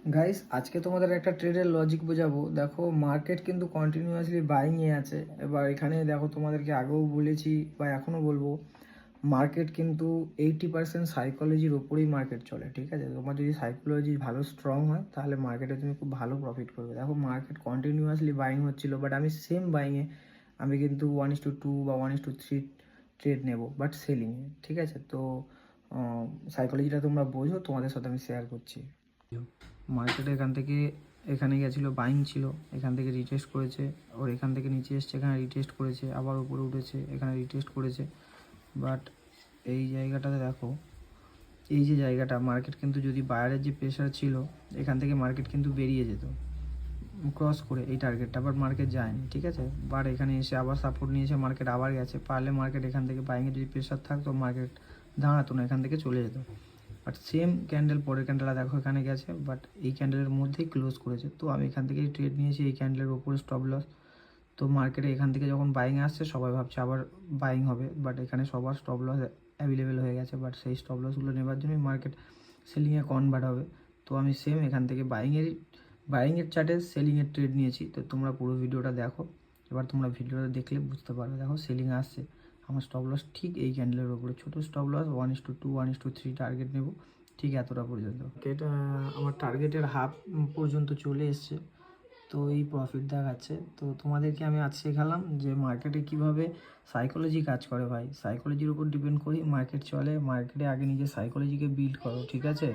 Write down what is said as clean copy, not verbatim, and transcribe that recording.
Guys, আজকে তোমাদের একটা ট্রেডের লজিক বোঝাবো। দেখো, মার্কেট কিন্তু কন্টিনিউয়াসলি বাইংয়ে আছে। এবার এখানে দেখো, তোমাদেরকে আগেও বলেছি বা এখনও বলবো, মার্কেট কিন্তু 80% সাইকোলজির ওপরেই মার্কেট চলে। ঠিক আছে, তোমার যদি সাইকোলজি ভালো স্ট্রং হয় তাহলে মার্কেটে তুমি খুব ভালো প্রফিট করবে। দেখো, মার্কেট কন্টিনিউয়াসলি বাইং হচ্ছিলো, বাট আমি সেম বাইংয়ে আমি কিন্তু 1:2 বা 1:3 ট্রেড নেব, বাট সেলিংয়ে। ঠিক আছে, তো সাইকোলজিটা তোমরা বোঝো, তোমাদের সাথে আমি শেয়ার করছি। মার্কেটে এখান থেকে এখানে গেছিলো, বাইং ছিল, এখান থেকে রিটেস্ট করেছে, ওর এখান থেকে নিচে এসছে, এখানে রিটেস্ট করেছে, আবার উপরে উঠেছে, এখানে রিটেস্ট করেছে। বাট এই জায়গাটাতে দেখো, এই যে জায়গাটা, মার্কেট কিন্তু যদি বায়ারের যে প্রেশার ছিল, এখান থেকে মার্কেট কিন্তু বেরিয়ে যেত ক্রস করে এই টার্গেটটা, বাট মার্কেট যায়নি। ঠিক আছে, বাট এখানে এসে আবার সাপোর্ট নিয়েছে, মার্কেট আবার গেছে। পারলে মার্কেট এখান থেকে বাইংয়ে যদি প্রেশার থাকতো, মার্কেট দাঁড়াতো না, এখান থেকে চলে যেত। বাট সেম ক্যান্ডেল, পরের ক্যান্ডেলটা দেখো এখানে গেছে, বাট এই ক্যান্ডেলের মধ্যেই ক্লোজ করেছে। তো আমি এখান থেকেই ট্রেড নিয়েছি, এই ক্যান্ডেলের ওপরে স্টপ লস। তো মার্কেটে এখান থেকে যখন বাইং আসছে, সবাই ভাবছে আবার বাইং হবে, বাট এখানে সবার স্টপ লস অ্যাভেলেবেল হয়ে গেছে। বাট সেই স্টপ লসগুলো নেবার জন্যই মার্কেট সেলিংয়ে কনভার্ট হবে। তো আমি সেম এখান থেকে বাইংয়ের চার্টে সেলিংয়ের ট্রেড নিয়েছি। তো তোমরা পুরো ভিডিওটা দেখো, এবার তোমরা ভিডিওটা দেখলে বুঝতে পারবে। দেখো, সেলিং আসছে, আমার স্টপ লস ঠিক এই ক্যান্ডেলের ওপরে, ছোটো স্টপ লস 1:2 1:3 টার্গেট নেব, ঠিক এতটা পর্যন্ত। এটা আমার টার্গেটের হাফ পর্যন্ত চলে এসছে, তো এই প্রফিট দেখাচ্ছে। তো তোমাদেরকে আমি আজ শেখালাম যে মার্কেটে কিভাবে সাইকোলজি কাজ করে। ভাই, সাইকোলজির উপর ডিপেন্ড করি মার্কেট চলে। মার্কেটে আগে নিজের সাইকোলজিকে বিল্ড করো, ঠিক আছে।